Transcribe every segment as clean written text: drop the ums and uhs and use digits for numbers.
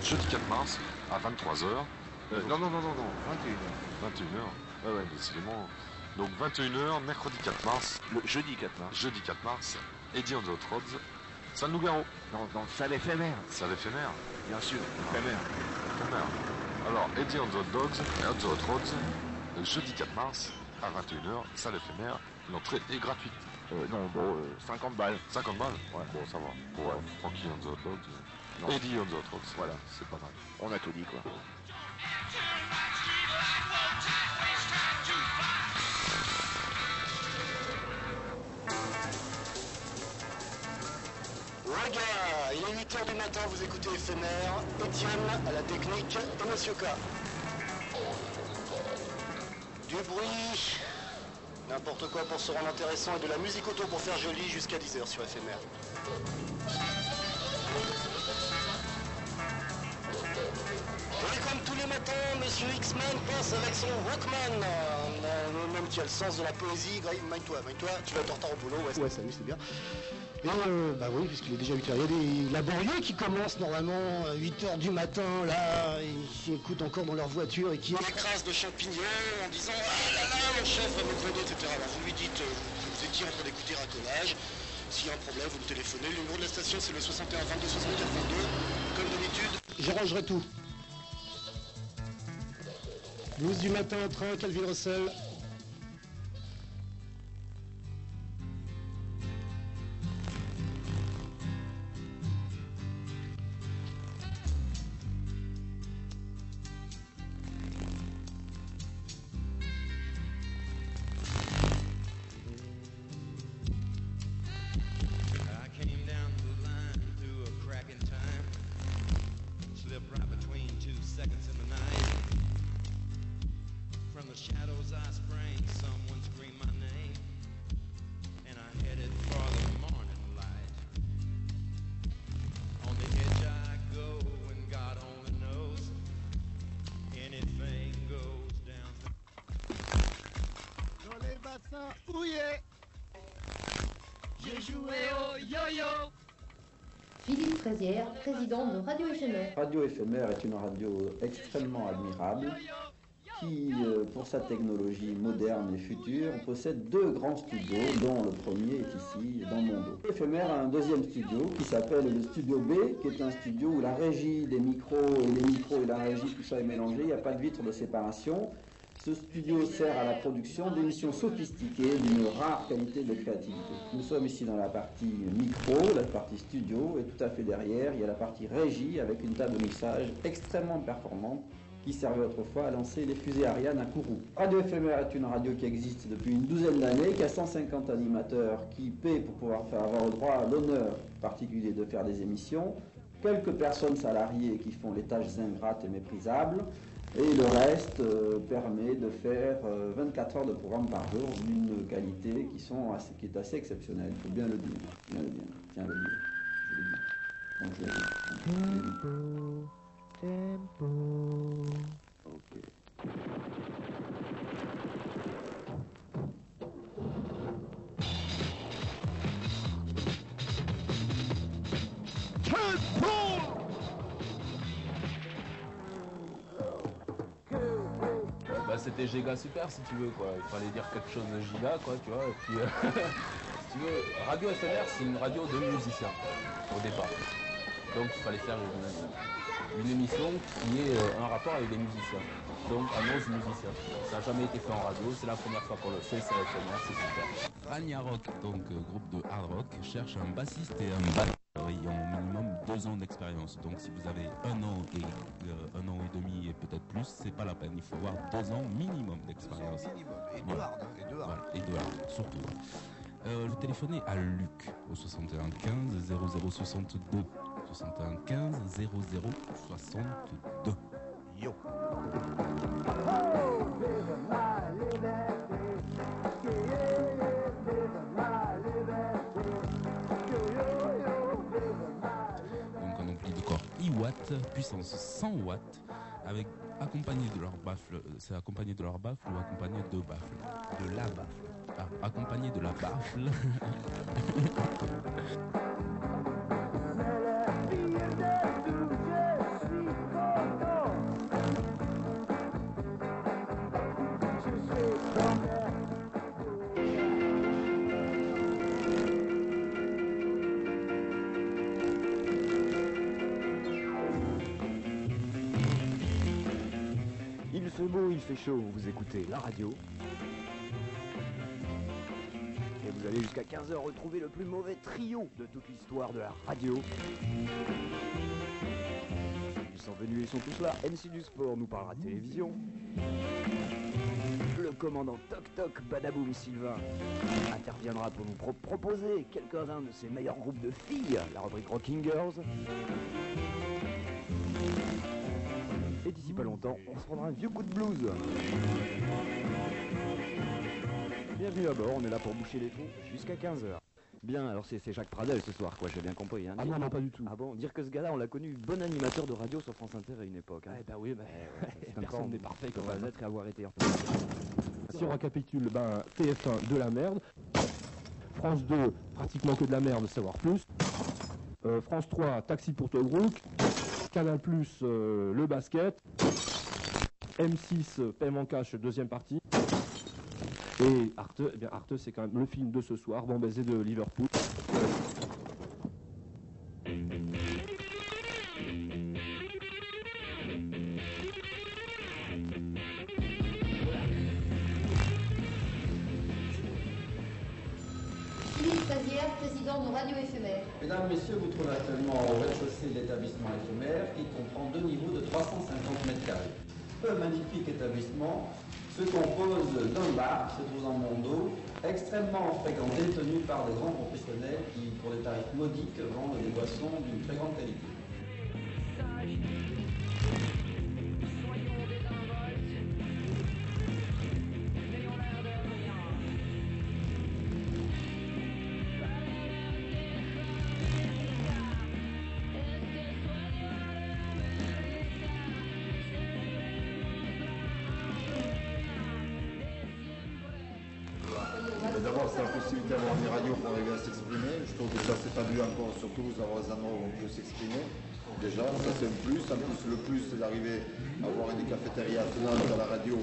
jeudi 4 mars à 23h. Non, 21h. 21h. Ouais, décidément. Donc 21h, mercredi 4 mars. Le jeudi 4 mars. Jeudi 4 mars, Eddie on the Hot Rods, Salle Nougaro. Dans salle éphémère. Salle éphémère. Bien sûr, éphémère. Éphémère. Alors, Eddie on the Hot Dogs et on the Hot Rods, jeudi 4 mars à 21h, salle éphémère. L'entrée est gratuite. 50 balles. 50 balles. Ouais. Bon, ça va. Pour tranquille on the Hot Dogs. Non. Eddie on the Hot Rods. Voilà. C'est pas mal. On a tout dit, quoi. Ouais gars, il est 8h du matin, vous écoutez Éphémère, Étienne à la technique et Monsieur K. Du bruit, n'importe quoi pour se rendre intéressant et de la musique auto pour faire joli jusqu'à 10h sur Éphémère. Et comme tous les matins, Monsieur X-Man passe avec son Walkman, un homme qui a le sens de la poésie. Magne-toi, tu vas être en retard au boulot, ouais salut, c'est bien. Et bah oui, puisqu'il est déjà 8h. Il y a des laborieux qui commencent normalement à 8h du matin, là, et qui écoutent encore dans leur voiture et qui écrasent de champignons en disant « Ah là là, mon chef va me gronder, etc. » Alors vous lui dites, vous étiez en train d'écouter Racolage. S'il y a un problème, vous me téléphonez. Le numéro de la station, c'est le 61 22 64 22. Comme d'habitude, j'arrangerai tout. Blues du matin au train, Calvin Russell. J'ai joué au yo-yo. Philippe Fraisière, président de Radio Éphémère. Radio Éphémère est une radio extrêmement admirable qui, pour sa technologie moderne et future, possède deux grands studios, dont le premier est ici, dans mon dos. Éphémère a un deuxième studio qui s'appelle le Studio B, qui est un studio où la régie des micros et la régie, tout ça est mélangé, il n'y a pas de vitre de séparation. Ce studio sert à la production d'émissions sophistiquées d'une rare qualité de créativité. Nous sommes ici dans la partie micro, la partie studio, et tout à fait derrière, il y a la partie régie avec une table de mixage extrêmement performante qui servait autrefois à lancer les fusées Ariane à Kourou. Radio Éphémère est une radio qui existe depuis une douzaine d'années, qui a 150 animateurs qui paient pour pouvoir avoir le droit à l'honneur particulier de faire des émissions, quelques personnes salariées qui font les tâches ingrates et méprisables, et le reste permet de faire 24 heures de programme par jour d'une qualité qui est assez exceptionnelle, il faut bien le dire. Tiens, le dire. Je le dis. Donc, je le dis. Tempo. Ok. C'était Giga Super si tu veux quoi, il fallait dire quelque chose de giga quoi tu vois, et puis si tu veux, Radio Éphémère c'est une radio de musiciens au départ, donc il fallait faire une émission qui ait un rapport avec des musiciens, donc annonce musiciens. Ça n'a jamais été fait en radio, c'est la première fois qu'on le fait, c'est Éphémère, c'est super. Ragnarok, donc groupe de hard rock, cherche un bassiste et un batteur ayant au minimum 2 ans d'expérience. Donc si vous avez 1 an et demi et peut-être plus, c'est pas la peine. Il faut avoir 2 ans minimum d'expérience. Et voilà. Et de hard, surtout. Vous téléphonez à Luc au 61 15 0062. 61 15 0062. Yo. Donc un ampli de corps I-Watt, puissance 100 watts, avec accompagné de leur baffle, c'est accompagné de leur baffle ou accompagné de baffle? De la baffle. Ah, accompagné de la baffle. Il fait beau, il fait chaud, vous écoutez la radio. Et vous allez jusqu'à 15h retrouver le plus mauvais trio de toute l'histoire de la radio. Ils sont venus, ils sont tous là. MC du sport nous parlera de télévision. Le commandant Toc Toc Badaboum Sylvain interviendra pour nous proposer quelques-uns de ses meilleurs groupes de filles, la rubrique Rocking Girls. Et d'ici pas longtemps, on se prendra un vieux coup de blues. Bienvenue à bord, on est là pour boucher les trous jusqu'à 15h. Bien, alors c'est Jacques Pradel ce soir, quoi, j'ai bien compris. Hein. Ah non, pas du tout. Ah bon, dire que ce gars-là, on l'a connu bon animateur de radio sur France Inter à une époque. Hein. Bah oui, personne n'est parfait comme va être et avoir été. Si on récapitule, TF1 de la merde, France 2 pratiquement que de la merde, savoir plus, France 3 Taxi pour Tobruk, Canal+, le basket, M6 Paiement Cash deuxième partie, et Arte, Arte c'est quand même le film de ce soir, Bon baiser de Liverpool. Philippe Fazière, président de Radio Éphémère. Mesdames, Messieurs, vous trouvez actuellement au rez-de-chaussée de l'établissement éphémère qui comprend 2 niveaux de 350 mètres carrés. Ce magnifique établissement se compose d'un bar se trouve dans mon dos, extrêmement fréquenté, tenu par des grands professionnels qui, pour des tarifs modiques, vendent des boissons d'une très grande qualité. D'abord, c'est la possibilité d'avoir une radio pour arriver à s'exprimer. Je trouve que ça s'est pas vu encore sur Toulouse, avoir des endroits où on peut s'exprimer. Déjà, ça c'est un plus. En plus, le plus, c'est d'arriver à avoir des cafétérias attenantes à la radio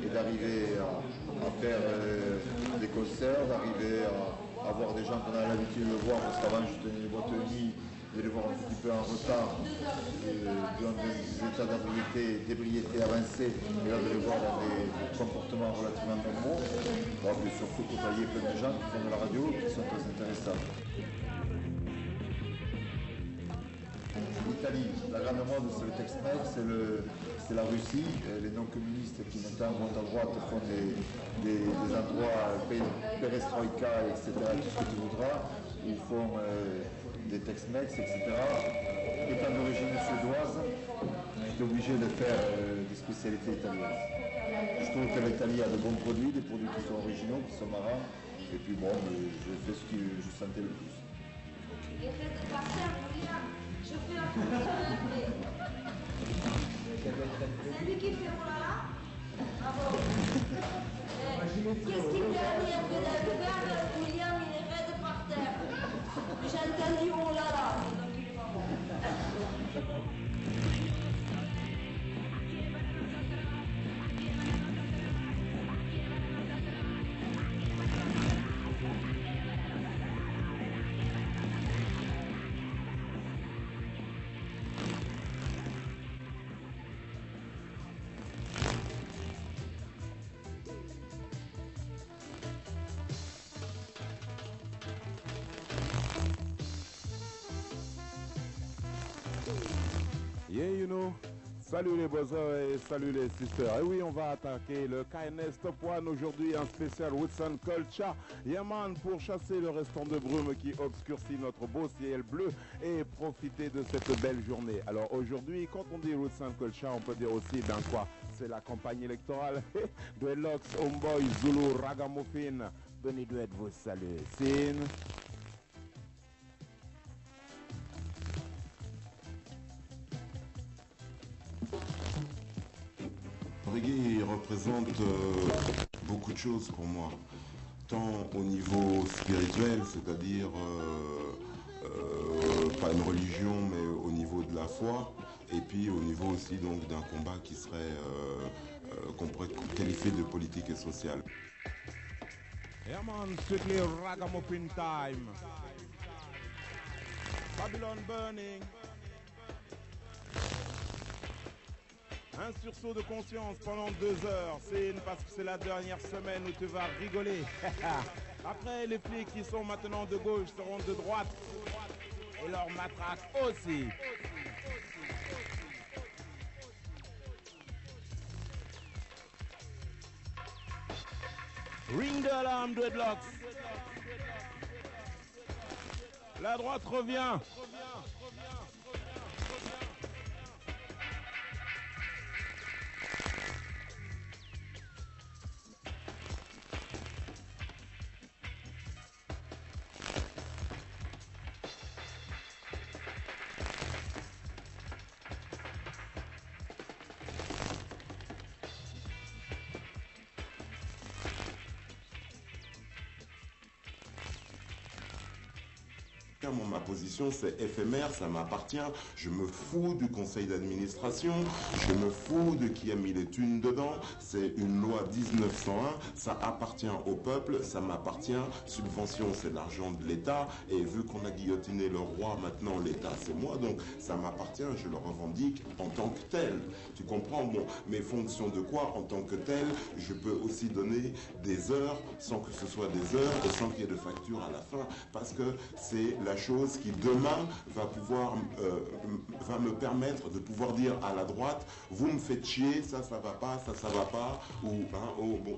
et d'arriver à faire des concerts, d'arriver à voir des gens qu'on a l'habitude de voir, parce qu'avant, je tenais les boîtes de nuit, de les voir un petit peu en retard, dans des états d'ébriété avancés, et là de les voir dans des comportements relativement normaux. Bon, et surtout côtoyer plein de gens qui font de la radio qui sont très intéressants. L'Italie, la grande mode, c'est le Tex-Mex, c'est la Russie, les non-communistes qui notamment vont à droite font des endroits perestroïka, etc., tout ce que tu voudras, ils font des Tex-Mex, etc. Étant d'origine suédoise, j'étais obligé de faire des spécialités italiennes. Je trouve que l'Italie a de bons produits, des produits qui sont originaux, qui sont marrants, et puis bon, je fais ce que je sentais le plus. C'est lui qui fait voilà. Bravo. Qu'est-ce qu'il fait à dire que William il est raide par terre. J'ai entendu oh là là. Donc il est pas bon. Yeah, you know. Salut les brothers et salut les sisters. Et oui, on va attaquer le KNS Top 1 aujourd'hui en spécial Woodson Culture. Yeah man, pour chasser le restant de brume qui obscurcit notre beau ciel bleu et profiter de cette belle journée. Alors aujourd'hui, quand on dit Woodson Culture, on peut dire aussi dans quoi c'est la campagne électorale. Dreadlocks, Homeboy, Zulu, Ragamuffin. Benny Duet vous salue. Scene. Reggae représente beaucoup de choses pour moi, tant au niveau spirituel, c'est-à-dire pas une religion, mais au niveau de la foi, et puis au niveau aussi donc d'un combat qui serait qu'on pourrait qualifier de politique et social. Yeah man, strictly Ragamuffin time. Babylon burning. Un sursaut de conscience pendant 2 heures, c'est parce que c'est la dernière semaine où tu vas rigoler. Après, les flics qui sont maintenant de gauche seront de droite. Et leur matraque aussi. Ring the alarm, dreadlocks. La droite revient. Ma position, c'est éphémère, ça m'appartient. Je me fous du conseil d'administration, je me fous de qui a mis les thunes dedans. C'est une loi 1901, ça appartient au peuple, ça m'appartient. Subvention, c'est l'argent de l'État. Et vu qu'on a guillotiné le roi, maintenant l'État, c'est moi. Donc ça m'appartient, je le revendique en tant que tel. Tu comprends? Bon, mais fonction de quoi en tant que tel? Je peux aussi donner des heures sans que ce soit des heures et sans qu'il y ait de facture à la fin. Parce que c'est la chose qui demain va me permettre de pouvoir dire à la droite, vous me faites chier, ça va pas, ça va pas, ou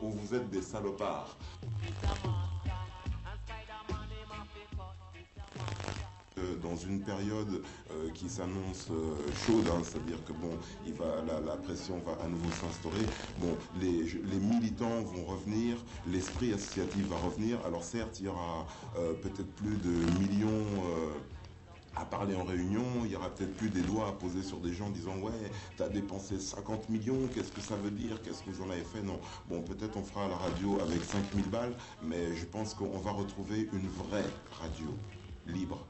vous êtes des salopards. Dans une période qui s'annonce chaude, hein, c'est-à-dire que bon, la pression va à nouveau s'instaurer. Bon, les militants vont revenir, l'esprit associatif va revenir. Alors certes, il y aura peut-être plus de millions à parler en réunion, il y aura peut-être plus des doigts à poser sur des gens disant ouais, t'as dépensé 50 millions, qu'est-ce que ça veut dire, qu'est-ce que vous en avez fait? Non, bon, peut-être on fera la radio avec 5000 balles, mais je pense qu'on va retrouver une vraie radio libre.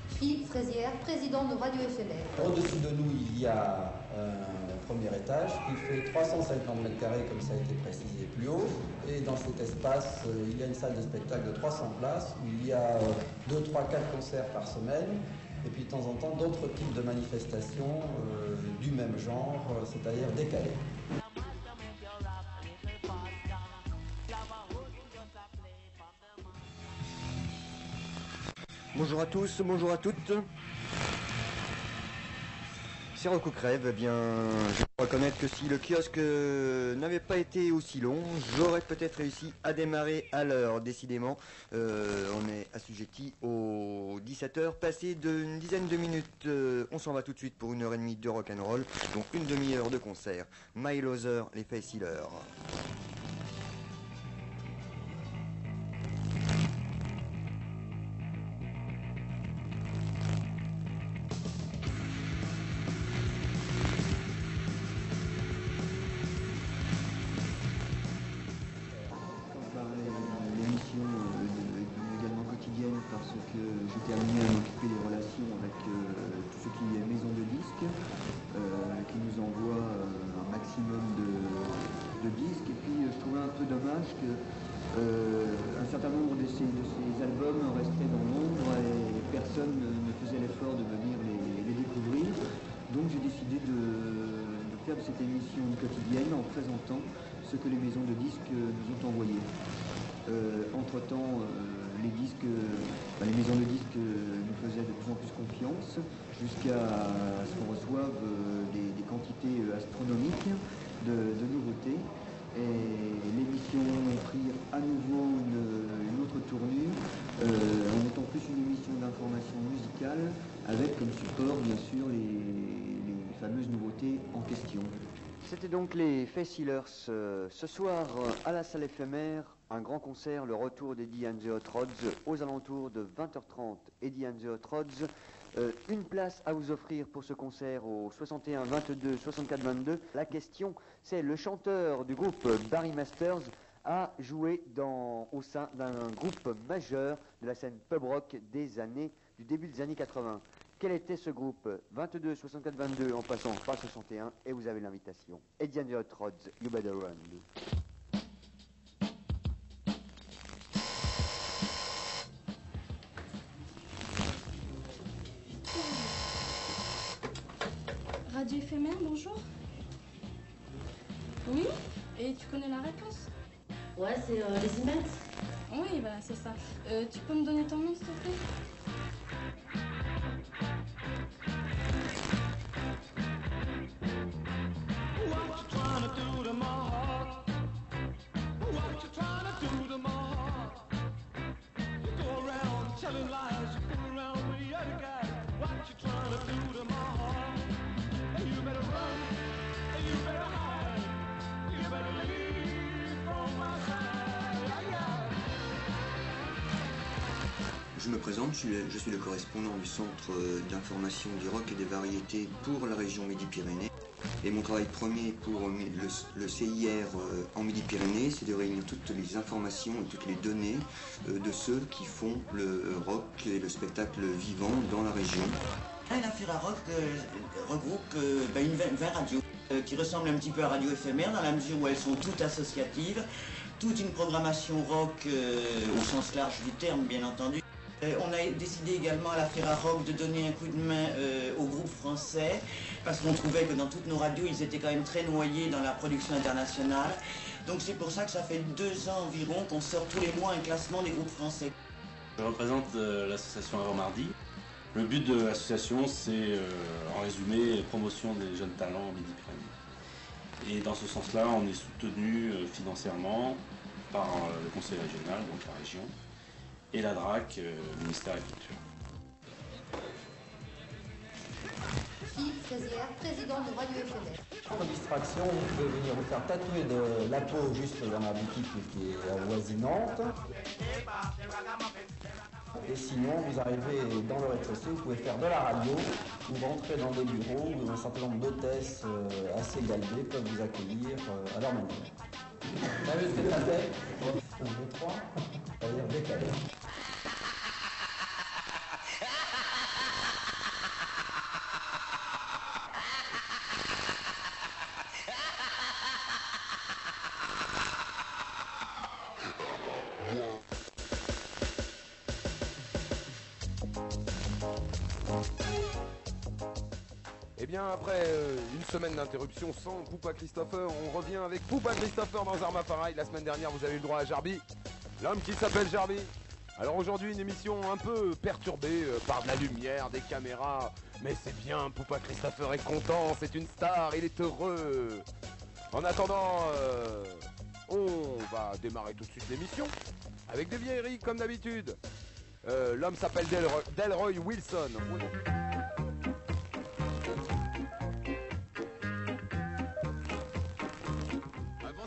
Philippe Fraisière, président de Radio éphémère. Au-dessus de nous, il y a un premier étage qui fait 350 mètres carrés, comme ça a été précisé plus haut. Et dans cet espace, il y a une salle de spectacle de 300 places où il y a 2, 3, 4 concerts par semaine. Et puis de temps en temps, d'autres types de manifestations du même genre, c'est-à-dire décalées. Bonjour à tous, bonjour à toutes. C'est Rocco Crève. Eh bien, je dois reconnaître que si le kiosque n'avait pas été aussi long, j'aurais peut-être réussi à démarrer à l'heure. Décidément, on est assujetti aux 17h, passé d'une dizaine de minutes. On s'en va tout de suite pour 1h30 de rock'n'roll, donc une demi-heure de concert. My Loser, les Face Healers. Parce que j'étais amené à m'occuper des relations avec tout ce qui est maison de disques, qui nous envoie un maximum de disques. Et puis je trouvais un peu dommage qu'un certain nombre de ces albums restaient dans l'ombre et personne ne faisait l'effort de venir les découvrir. Donc j'ai décidé de faire de cette émission quotidienne en présentant ce que les maisons de disques nous ont envoyé. Entre-temps, les maisons de disques nous faisaient de plus en plus confiance jusqu'à ce qu'on reçoive des quantités astronomiques de nouveautés. Et l'émission prit à nouveau une autre tournure, en étant plus une émission d'information musicale avec comme support bien sûr les fameuses nouveautés en question. C'était donc les Face Healers. Ce soir, à la salle éphémère, un grand concert, le retour d'Eddie and the Hot Rods aux alentours de 20h30. Eddie and the Hot Rods, une place à vous offrir pour ce concert au 61 22 64 22. La question, c'est le chanteur du groupe Barry Masters a joué au sein d'un groupe majeur de la scène pub rock du début des années 80. Quel était ce groupe? 22 64 22 en passant par 61 et vous avez l'invitation. Eddie and the Hot Rods, You Better Run. Radio éphémère, bonjour. Oui? Et tu connais la réponse? Ouais, c'est les emails. Oui, bah c'est ça. Tu peux me donner ton nom, s'il te plaît? Je me présente, je suis le correspondant du Centre d'information du rock et des variétés pour la région Midi-Pyrénées. Et mon travail premier pour le CIR en Midi-Pyrénées, c'est de réunir toutes les informations et toutes les données de ceux qui font le rock et le spectacle vivant dans la région. La Fira Rock regroupe une 20 radios qui ressemblent un petit peu à Radio Éphémère dans la mesure où elles sont toutes associatives, toute une programmation rock au sens large du terme bien entendu. On a décidé également à la Fira Rock de donner un coup de main au groupe français parce qu'on trouvait que dans toutes nos radios ils étaient quand même très noyés dans la production internationale. Donc c'est pour ça que ça fait 2 ans environ qu'on sort tous les mois un classement des groupes français. Je représente l'association Avant Mardi. Le but de l'association, c'est en résumé promotion des jeunes talents en Midi-Pyrénées. Et dans ce sens-là, on est soutenu financièrement par le conseil régional, donc la région, et la DRAC, le ministère de la Culture. Philippe Fraisière, président de Radio éphémère. Pour distraction, vous pouvez venir vous faire tatouer de la peau juste dans la boutique qui est avoisinante. Et sinon, vous arrivez dans le rez-de-chaussée, vous pouvez faire de la radio, ou rentrer dans des bureaux où un certain nombre d'hôtesses assez galbées peuvent vous accueillir à leur manière. Vous savez ce que ça fait? 1, 2, 3, c'est-à-dire décalé. Et bien après une semaine d'interruption sans Poupa Christopher, on revient avec Poupa Christopher dans Arma Pareil. La semaine dernière vous avez eu le droit à Jarby, l'homme qui s'appelle Jarby. Alors aujourd'hui une émission un peu perturbée par de la lumière, des caméras, mais c'est bien, Poupa Christopher est content, c'est une star, il est heureux. En attendant, on va démarrer tout de suite l'émission avec des vieilleries comme d'habitude. L'homme s'appelle Delroy Wilson.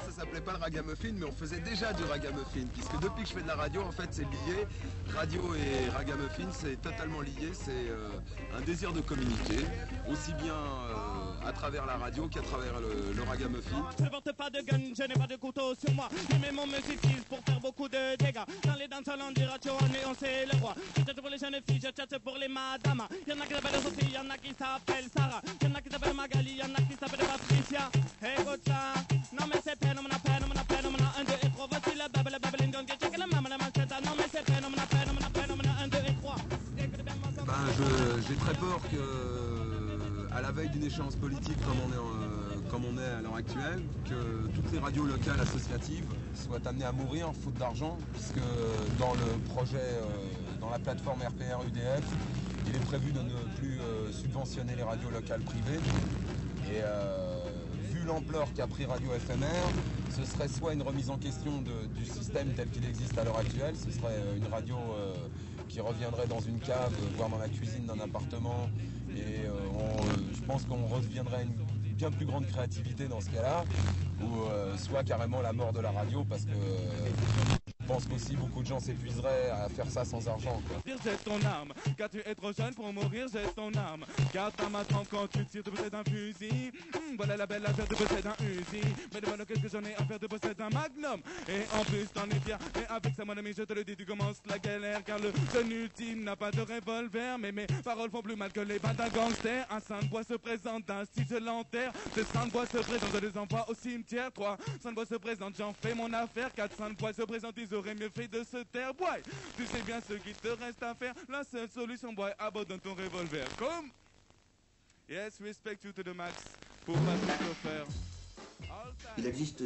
Ça s'appelait pas le ragamuffin, mais on faisait déjà du ragamuffin, puisque depuis que je fais de la radio, en fait, c'est lié. Radio et ragamuffin, c'est totalement lié, c'est un désir de communiquer, aussi bien à travers la radio qu'à travers le ragamuffin. Je ne porte pas de gun, je n'ai pas de couteau sur moi. Je mets mon musicile pour faire beaucoup de dégâts. Dans les danses on dit radio, on c'est le roi. Je chatte pour les jeunes filles, je chatte pour les madames. Y'en a qui s'appellent Sophie, y'en a qui s'appellent Sarah. Y'en a qui s'appellent Magali, y'en a qui s'appellent Patricia. Écoute ça, non mais c'est peine, on a peine, on a peine, on a 1, 2 et 3. Voici la babble, don't get check la maman, la manchette. Non mais c'est peine, on a peine, on a peine, on a 1, 2 et 3. J'ai très peur que, à la veille d'une échéance politique comme on est à l'heure actuelle, que toutes les radios locales associatives soient amenées à mourir faute d'argent, puisque dans le projet, dans la plateforme RPR UDF, il est prévu de ne plus subventionner les radios locales privées. Et vu l'ampleur qu'a pris Radio éphémère, ce serait soit une remise en question du système tel qu'il existe à l'heure actuelle, ce serait une radio qui reviendrait dans une cave, voire dans la cuisine d'un appartement, et je pense qu'on reviendrait à une bien plus grande créativité dans ce cas-là, ou soit carrément la mort de la radio, parce que je pense qu'aussi beaucoup de gens s'épuiseraient à faire ça sans argent, quoi. Jette ton arme, car tu es trop jeune pour mourir, jette ton arme. Garde ta main trempe quand tu tires, tu possèdes un fusil. Voilà la belle affaire, tu possèdes un Uzi. Mais demande qu'est-ce que j'en ai à faire, tu possèdes un Magnum. Et en plus t'en es fier, et avec ça mon ami je te le dis, tu commences la galère. Car le jeune ultime n'a pas de revolver, mais mes paroles font plus mal que les bandes d'un gangster. Un Sainte-Bois se présente, ainsi je l'enterre. 2 Sainte-Bois se présentent, je les envoie au cimetière. 3 Sainte-Bois se présentent, j'en fais mon affaire. 4 Sainte-Bois se présentent, ils auraient mieux fait de se taire. Boy, tu sais bien ce qu'il te reste à faire. La seule solution, boy, abandonne ton revolver. Comme Yes, respect you to the max. Pour Patrick Lefebvre. Il existe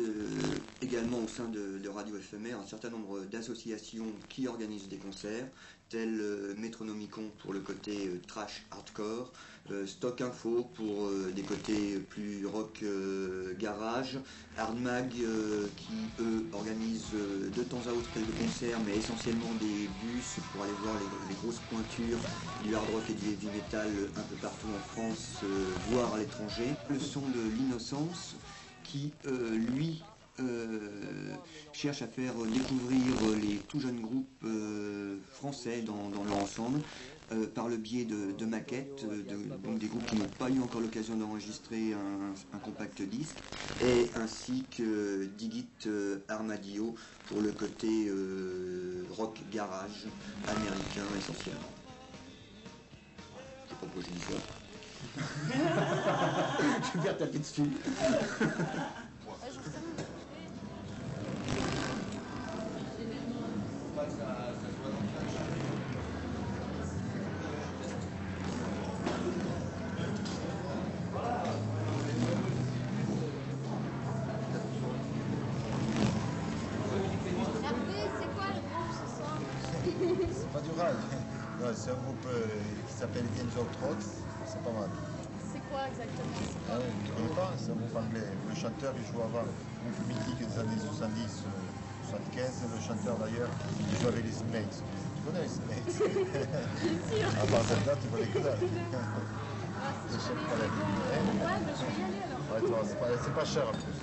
également au sein de Radio Éphémère un certain nombre d'associations qui organisent des concerts, tels Métronomicon pour le côté trash hardcore, Stock Info pour des côtés plus rock garage, Hardmag qui eux organisent de temps à autre quelques concerts mais essentiellement des bus pour aller voir les grosses pointures du hard rock et du heavy metal un peu partout en France, voire à l'étranger. Le son de l'Innocence qui, lui, cherche à faire découvrir les tout jeunes groupes français dans leur ensemble par le biais de maquettes, donc des groupes qui n'ont pas eu encore l'occasion d'enregistrer un compact disque, et ainsi que Digit Armadillo pour le côté rock garage américain essentiellement. Je sais pas pourquoi j'ai dit ça. Je vais faire taper dessus. C'est pas du rag. C'est un groupe qui s'appelle Etienne Trots. C'est pas mal. C'est quoi exactement? Ah oui, tu connais pas? C'est un groupe anglais. Le chanteur, il joue avant. Groupe mythique des années 70, 75. Le chanteur d'ailleurs, il joue avec les Snakes. Tu connais les Snakes? Bien sûr. À part cette date, tu connais que dalle. Ouais, bah, je vais y aller alors. Ouais, c'est pas cher en plus.